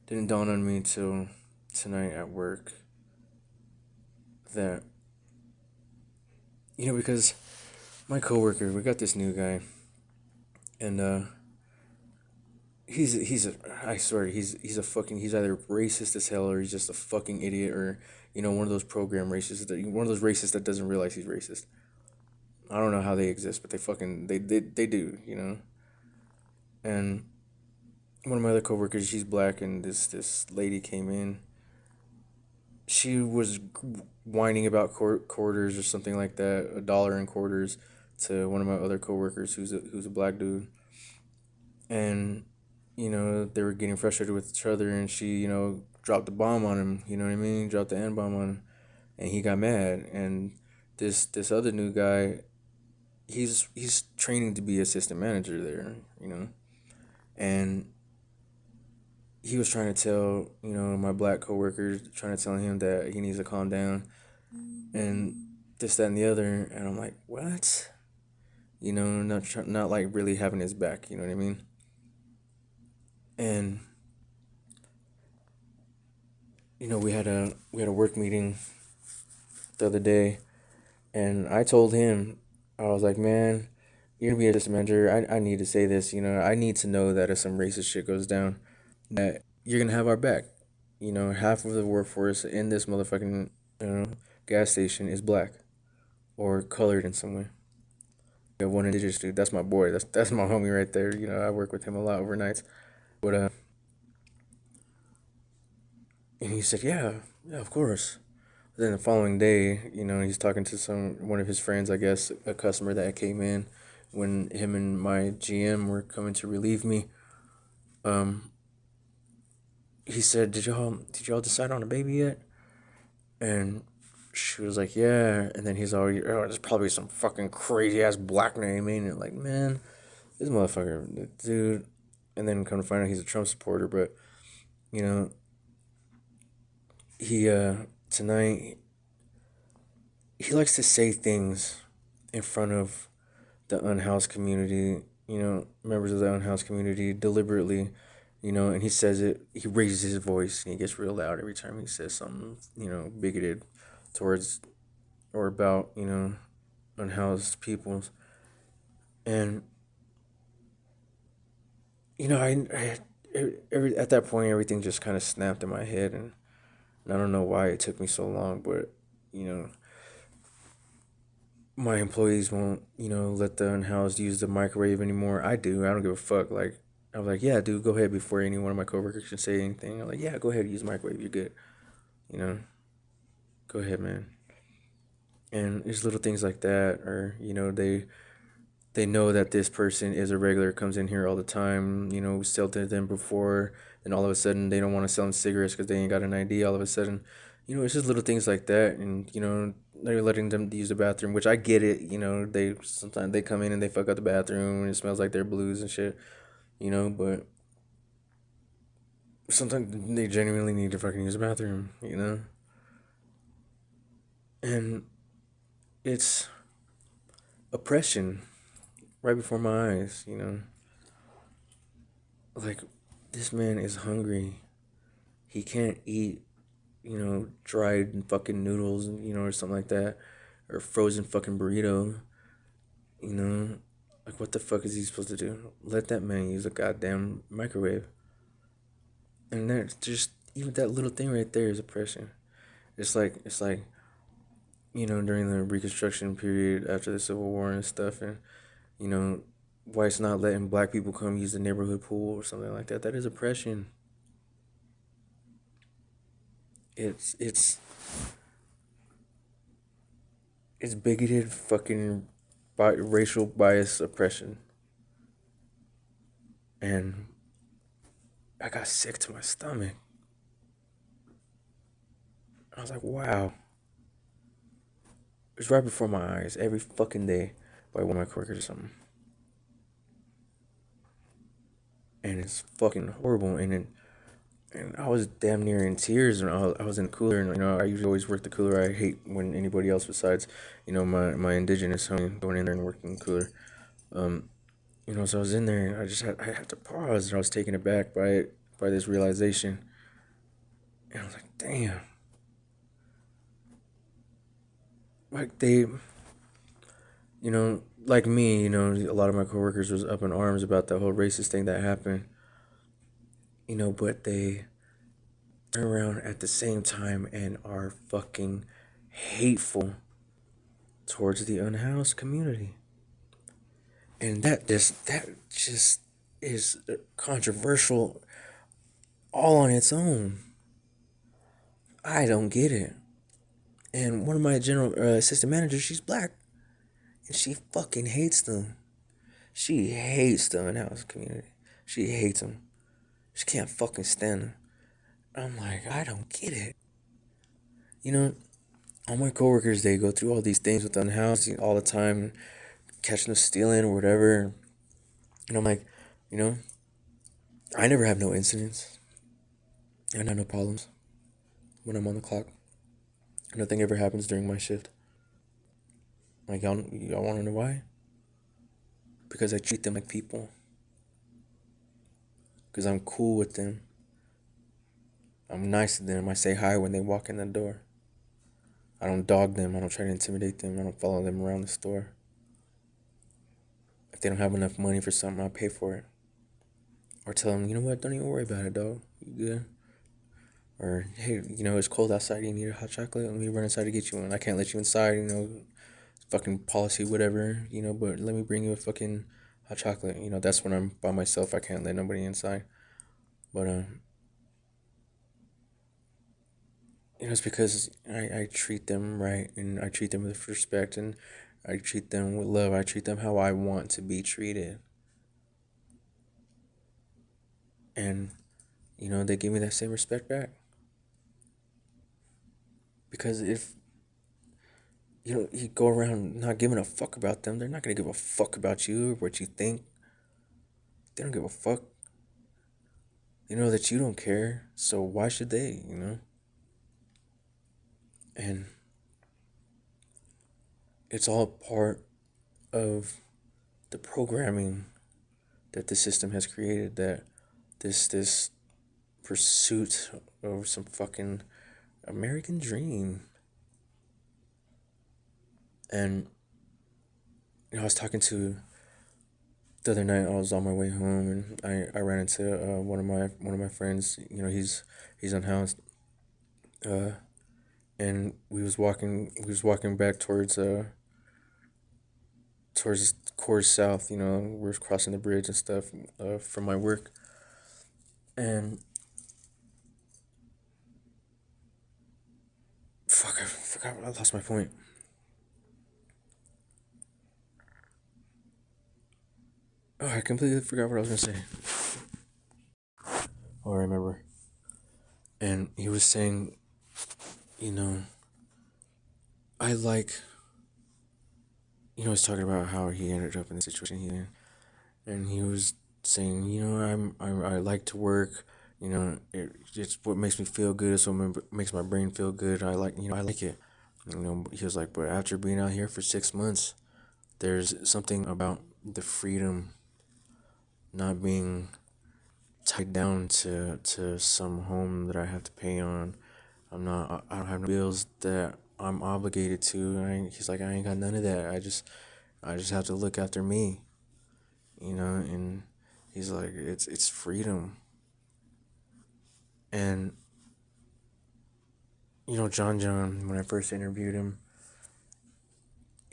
[SPEAKER 2] dawn on me till tonight at work that, because my coworker, we got this new guy, and I swear, he's a fucking, he's either racist as hell or he's just a fucking idiot, or one of those program racists, one of those racists that doesn't realize he's racist. I don't know how they exist, but they do, And one of my other coworkers, she's black, and this lady came in. She was whining about quarters or something like that, $1 in quarters, to one of my other coworkers who's a black dude, and they were getting frustrated with each other, and she dropped the bomb on him. You know what I mean? Dropped the N bomb on him, and he got mad. And this other new guy, he's training to be assistant manager there, and he was trying to tell my black coworker, trying to tell him that he needs to calm down, and this, that, and the other. And I'm like, what? Not like really having his back. You know what I mean? And we had a work meeting the other day, and I told him, I was like, man, you're gonna be a assistant manager. I need to say this. I need to know that if some racist shit goes down, that you're gonna have our back. Half of the workforce in this motherfucking gas station is black or colored in some way. We have one indigenous dude. That's my boy. That's my homie right there. I work with him a lot overnights. But and he said, yeah, of course. Then the following day, he's talking to one of his friends, I guess, a customer that came in when him and my GM were coming to relieve me. He said, did y'all decide on a baby yet? And she was like, yeah. And then he's already, oh, there's probably some fucking crazy ass black name in it. Like, man, this motherfucker, dude. And then come to find out he's a Trump supporter. But, you know, he, tonight, he likes to say things in front of the unhoused community, members of the unhoused community deliberately, and he says it, he raises his voice and he gets real loud every time he says something, bigoted towards or about, unhoused peoples. And, at that point, everything just kind of snapped in my head. And I don't know why it took me so long, but, you know, my employees won't, let the unhoused use the microwave anymore. I do. I don't give a fuck. Like, I was like, yeah, dude, go ahead before any one of my coworkers can say anything. I'm like, yeah, go ahead, use the microwave. You're good. You know, go ahead, man. And there's little things like that, or they know that this person is a regular, comes in here all the time. We sold to them before, and all of a sudden they don't want to sell them cigarettes because they ain't got an ID. All of a sudden, it's just little things like that, and they're letting them use the bathroom, which I get it. They sometimes they come in and they fuck up the bathroom and it smells like their blues and shit. But sometimes they genuinely need to fucking use the bathroom. And it's oppression right before my eyes. Like, this man is hungry. He can't eat, dried fucking noodles, or something like that, or frozen fucking burrito, you know. Like, what the fuck is he supposed to do? Let that man use a goddamn microwave. And that's just, even that little thing right there is oppression. It's like, during the Reconstruction period after the Civil War and stuff, and, you know, whites not letting black people come use the neighborhood pool or something like that. That is oppression. It's it's bigoted fucking racial bias oppression. And I got sick to my stomach. I was like, wow. It was right before my eyes every fucking day by one of my coworkers or something. And it's fucking horrible. And I was damn near in tears, and I was in the cooler. And I usually always work the cooler. I hate when anybody else besides my indigenous homie going in there and working the cooler. Um, so I was in there, and I had to pause, and I was taken aback by it, by this realization. And I was like, damn. Like, they, like me, a lot of my coworkers was up in arms about the whole racist thing that happened. But they turn around at the same time and are fucking hateful towards the unhoused community. And that just is controversial all on its own. I don't get it. And one of my general assistant managers, she's black, and she fucking hates them. She hates the unhoused community. She hates them. She can't fucking stand them. I'm like, I don't get it. You know, all my coworkers, they go through all these things with unhoused all the time, catching them stealing or whatever. And I'm like, you know, I never have no incidents. I have no problems when I'm on the clock. Nothing ever happens during my shift. Like, y'all want to know why? Because I treat them like people. Because I'm cool with them. I'm nice to them. I say hi when they walk in the door. I don't dog them. I don't try to intimidate them. I don't follow them around the store. If they don't have enough money for something, I'll pay for it. Or tell them, you know what, don't even worry about it, dog. You good? Or, hey, it's cold outside. You need a hot chocolate? Let me run inside to get you one. I can't let you inside, fucking policy, whatever, but let me bring you a fucking hot chocolate. That's when I'm by myself. I can't let nobody inside. But, it's because I treat them right, and I treat them with respect, and I treat them with love. I treat them how I want to be treated. And, they give me that same respect back. Because you go around not giving a fuck about them. They're not gonna give a fuck about you or what you think. They don't give a fuck. You know that you don't care, so why should they, you know? And it's all part of the programming that the system has created, that this pursuit of some fucking American dream. And I was talking to the other night. I was on my way home, and I ran into one of my friends. You know, he's unhoused, uh, and we was walking back towards Coors South. You know, we are crossing the bridge and stuff from my work, and fuck, I forgot. I lost my point. Oh, I completely forgot what I was gonna say. Oh, I remember. And he was saying, you know, I like, he's talking about how he ended up in the situation he's in, and he was saying, I like to work. It's what makes me feel good. It's what makes my brain feel good. I like it. He was like, but after being out here for 6 months, there's something about the freedom not being tied down to some home that I have to pay on. I don't have no bills that I'm obligated to. He's like, I ain't got none of that. I just have to look after me, and he's like, it's freedom. And John, when I first interviewed him,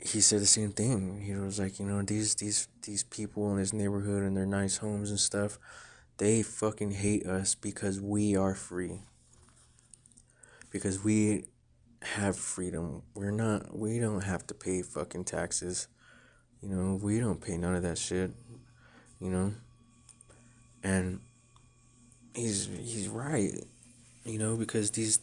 [SPEAKER 2] he said the same thing. He was like, these people in this neighborhood and their nice homes and stuff, they fucking hate us because we are free. Because we have freedom. We don't have to pay fucking taxes. We don't pay none of that shit, you know? And he's right, because these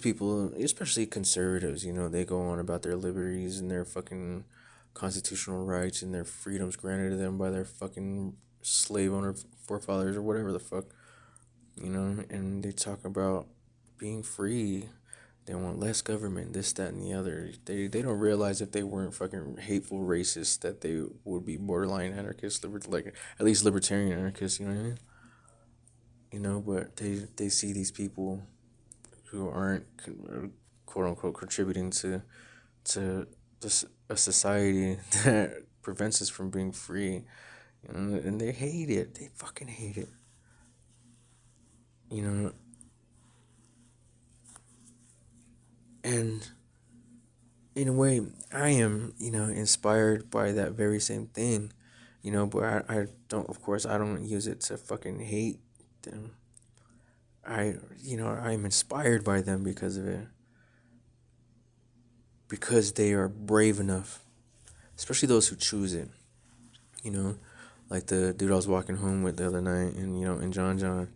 [SPEAKER 2] people, especially conservatives, they go on about their liberties and their fucking constitutional rights and their freedoms granted to them by their fucking slave owner forefathers or whatever the fuck, and they talk about being free. They want less government, this, that, and the other. They don't realize if they weren't fucking hateful racists that they would be borderline anarchists, like at least libertarian anarchists. You know what I mean? But they see these people who aren't quote unquote contributing to a society that prevents us from being free, and they hate it. They fucking hate it. You know, and in a way, I am, inspired by that very same thing, but I don't, of course, I don't use it to fucking hate them. I'm inspired by them because of it. Because they are brave enough, especially those who choose it, you know, like the dude I was walking home with the other night, and John,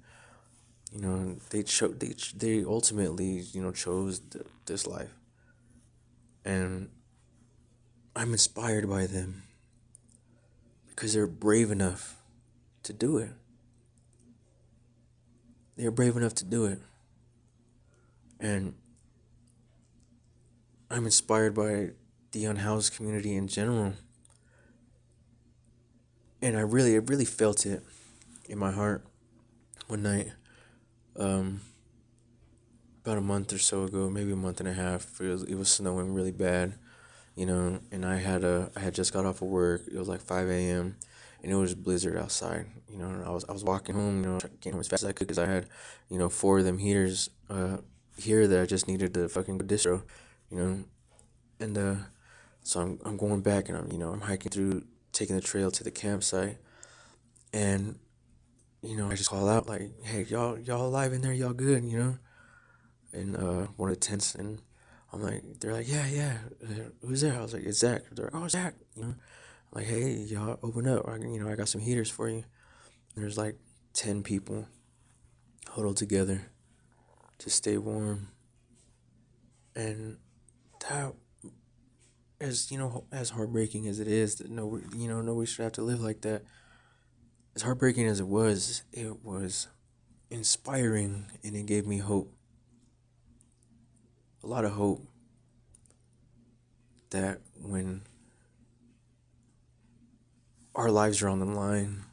[SPEAKER 2] they ultimately, chose this life. And I'm inspired by them because they're brave enough to do it. They're brave enough to do it. And I'm inspired by the unhoused community in general. And I really felt it in my heart one night, um, about a month or so ago, maybe a month and a half. It was snowing really bad, and I had just got off of work. It was like 5 a.m. and it was blizzard outside. And I was walking home, getting home as fast as I could because I had, four of them heaters here that I just needed to fucking distro, you know, and so I'm going back, and I'm hiking through, taking the trail to the campsite, and I just call out like, hey, y'all alive in there, y'all good, and one of the tents, and they're like, yeah, who's there? I was like, it's Zach. They're like, oh, Zach, I'm like, hey, y'all open up. I got some heaters for you. And there's like 10 people huddled together to stay warm, and that as you know, as heartbreaking as it is, that no, nobody should have to live like that. As heartbreaking as it was inspiring, and it gave me hope, a lot of hope, that when our lives are on the line,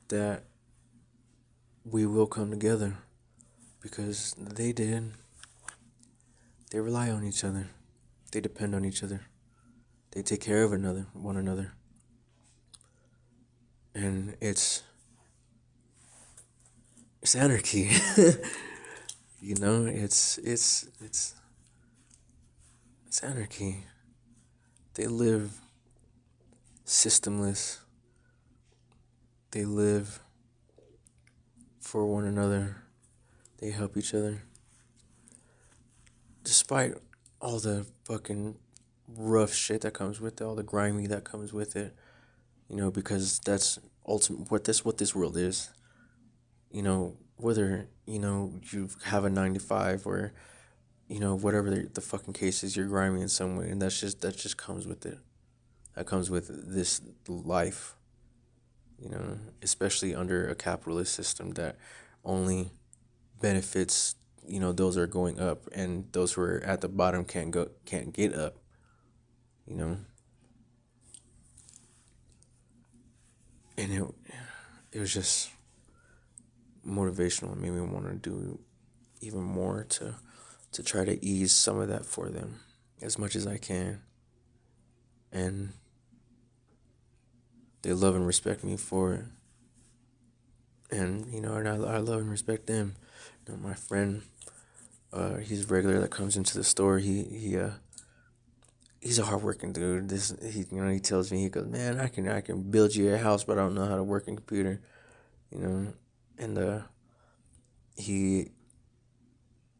[SPEAKER 2] that we will come together, because they did. They rely on each other. They depend on each other. They take care of one another. And it's anarchy. It's anarchy. They live systemless. They live for one another. They help each other. Despite all the fucking rough shit that comes with it, all the grimy that comes with it, because that's ultimate what this world is. Whether, you have a 9 to 5, or, whatever the fucking case is, you're grimy in some way, and that just comes with it. That comes with this life, especially under a capitalist system that only benefits, those are going up, and those who are at the bottom can't get up, you know. And it was just motivational. It made me want to do even more to try to ease some of that for them as much as I can. And they love and respect me for it. And, and I love and respect them. My friend, he's a regular that comes into the store. He's a hardworking dude. He tells me, he goes, man, I can build you a house, but I don't know how to work a computer, you know. And he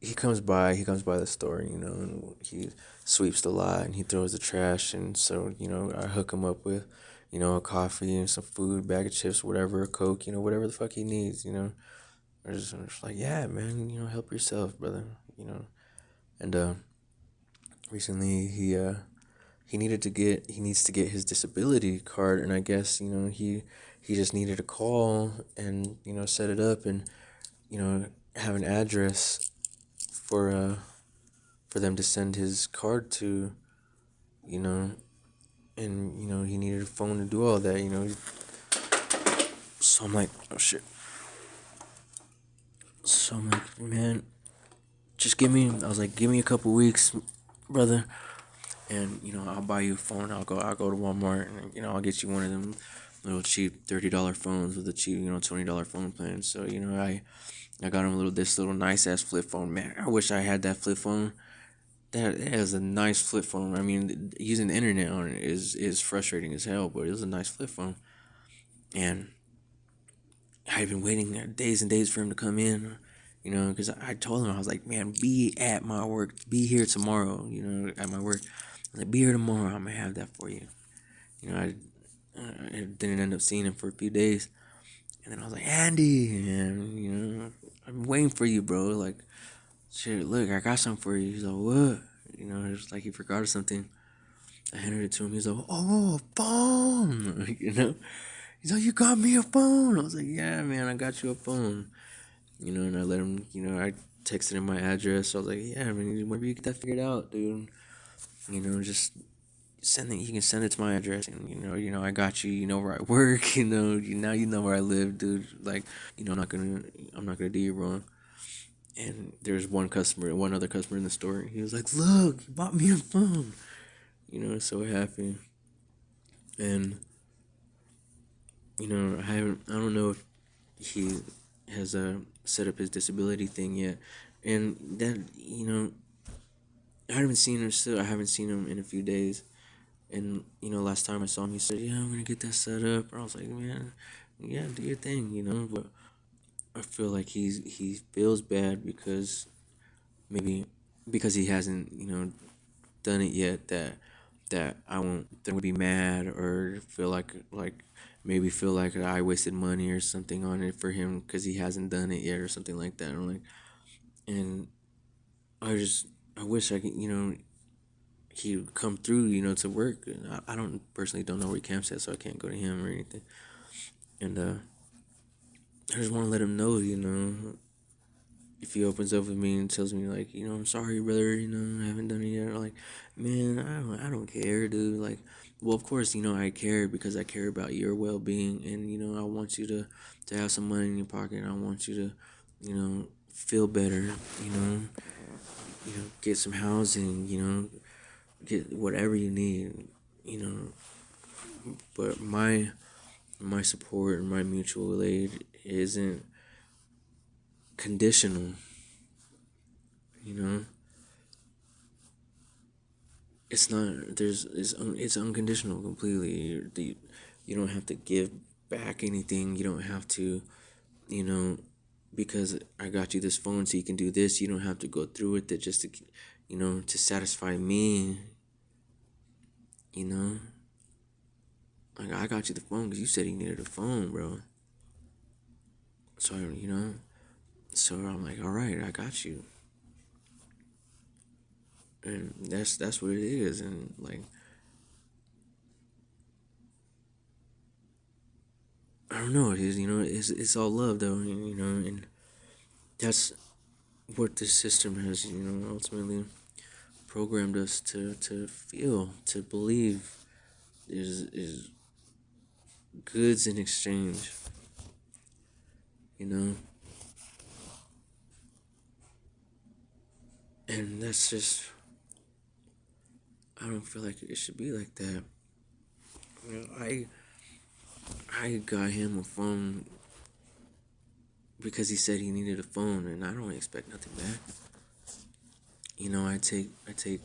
[SPEAKER 2] he comes by the store, and he sweeps the lot, and he throws the trash, and so, I hook him up with, a coffee and some food, bag of chips, whatever, a Coke, whatever the fuck he needs, I'm just like, yeah, man, help yourself, brother, and recently he needs to get his disability card, and I guess, he just needed a call and, set it up, and, have an address for for them to send his card to, you know, and, he needed a phone to do all that, So I'm like, oh shit. So I'm like, man, I was like, give me a couple weeks, brother, and, I'll buy you a phone. I'll go to Walmart, and, I'll get you one of them little cheap $30 phones with a cheap, $20 phone plan. So, I got him this little nice ass flip phone. Man, I wish I had that flip phone. That is a nice flip phone. I mean, using the internet on it is frustrating as hell, but it was a nice flip phone. And I've been waiting there days and days for him to come in, because I told him, I was like, man, be at my work, be here tomorrow, at my work. I was like, be here tomorrow, I'm gonna have that for you. I didn't end up seeing him for a few days, and then I was like, Andy, and I'm waiting for you, bro. Like, shit, look, I got something for you. He's like, what? It's like he forgot or something. I handed it to him. He's like, oh, a phone, He's like, you got me a phone. I was like, yeah, man, I got you a phone. And I let him, I texted him my address. I was like, yeah, I mean, whenever you get that figured out, dude, just send it. You can send it to my address, and I got you. You know where I work. Now you know where I live, dude. Like, I'm not gonna do you wrong. And there's one other customer in the store. And he was like, look, you bought me a phone. So happy. And I don't know if he has set up his disability thing yet, and that I haven't seen him in a few days, and last time I saw him, he said, yeah, I'm gonna get that set up. And I was like, man, yeah, do your thing, but I feel like he feels bad because maybe because he hasn't done it yet, that I won't then would be mad, or feel like I wasted money or something on it for him because he hasn't done it yet or something like that. And I wish I could, he would come through, to work. And I don't personally don't know where he camps at, so I can't go to him or anything. And I just want to let him know, if he opens up with me and tells me like, I'm sorry, brother, I haven't done it yet. Like, man, I don't care, dude. Like, well, of course, I care because I care about your well-being, and I want you to have some money in your pocket. And I want you to, feel better. Get some housing. Get whatever you need. You know, but my support and my mutual aid isn't conditional. You know, it's not. It's unconditional completely. You don't have to give back anything. You don't have to, you know, because I got you this phone so you can do this. You don't have to go through with it just to, to satisfy me. You know, like I got you the phone because you said you needed a phone, bro. So so I'm like, all right, I got you, and that's what it is, and like I don't know, it is, it's all love though, and that's what this system has, ultimately programmed us to feel, to believe is goods in exchange, you know, and that's just, I don't feel like it should be like that. I got him a phone because he said he needed a phone, and I don't expect nothing back. I take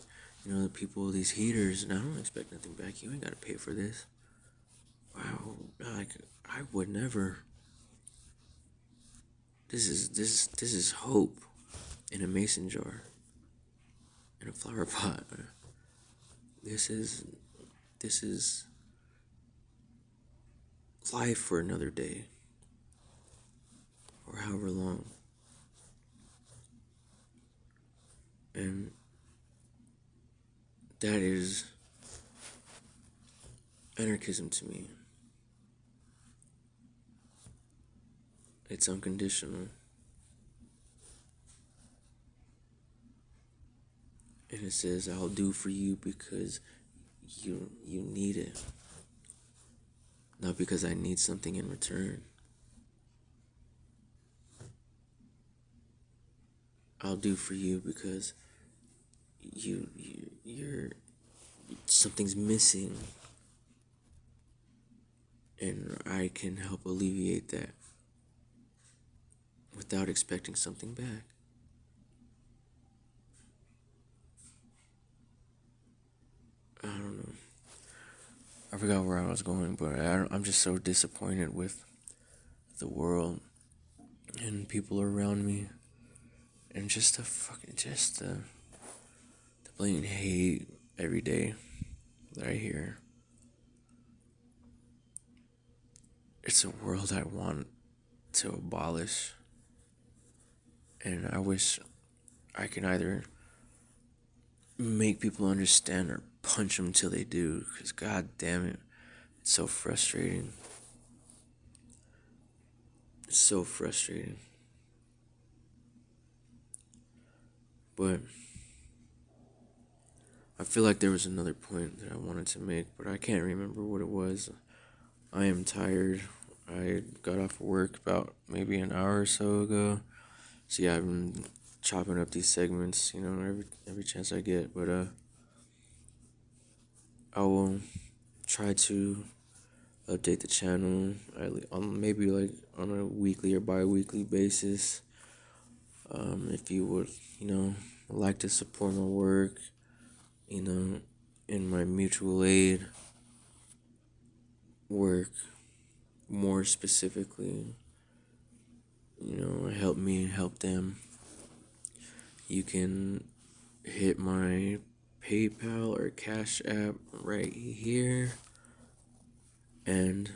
[SPEAKER 2] the people these heaters, and I don't expect nothing back. You ain't gotta pay for this. Wow, like I would never. This is hope in a mason jar, in a flower pot. This is this is life for another day, or however long. And that is anarchism to me. It's unconditional. And it says, I'll do for you because you need it. Not because I need something in return. I'll do for you because you're something's missing, and I can help alleviate that without expecting something back. I don't know. I forgot where I was going, but I'm just so disappointed with the world and people around me, and just the blatant hate every day that I hear. It's a world I want to abolish, and I wish I can either make people understand or punch them till they do, because god damn it, it's so frustrating. It's so frustrating. But I feel like there was another point that I wanted to make, but I can't remember what it was. I am tired. I got off work about maybe an hour or so ago. So yeah, I've been chopping up these segments, every chance I get. But I will try to update the channel on maybe like on a weekly or bi-weekly basis. If you would, like to support my work, in my mutual aid work, more specifically, help me help them. You can hit my PayPal or Cash App right here. And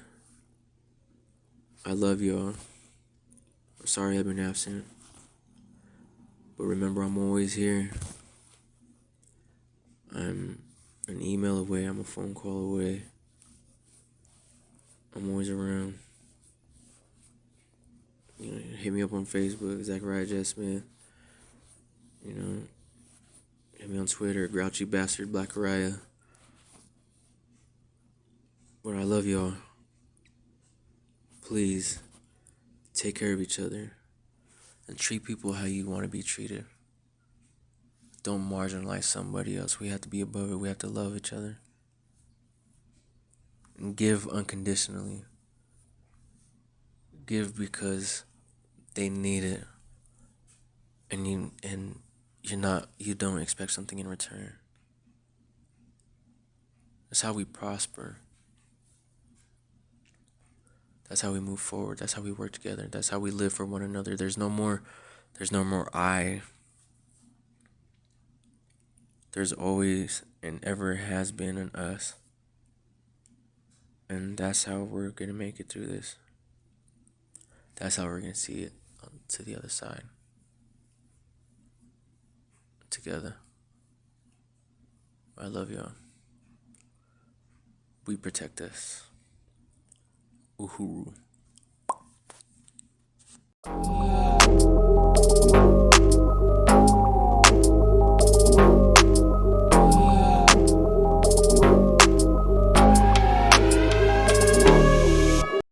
[SPEAKER 2] I love y'all. I'm sorry I've been absent, but remember, I'm always here. I'm
[SPEAKER 1] an email away. I'm a phone call away. I'm always around. Hit me up on Facebook, Zachariah J. Smith. You know, hit me on Twitter, Grouchy Bastard Blackariah. But I love y'all. Please take care of each other and treat people how you want to be treated. Don't marginalize somebody else. We have to be above it. We have to love each other and give unconditionally. Give because they need it, and you don't expect something in return. That's how we prosper. That's how we move forward. That's how we work together. That's how we live for one another. There's no more I. There's always and ever has been an us. And that's how we're going to make it through this. That's how we're going to see it to the other side. Together. I love y'all. We protect us. Uhuru.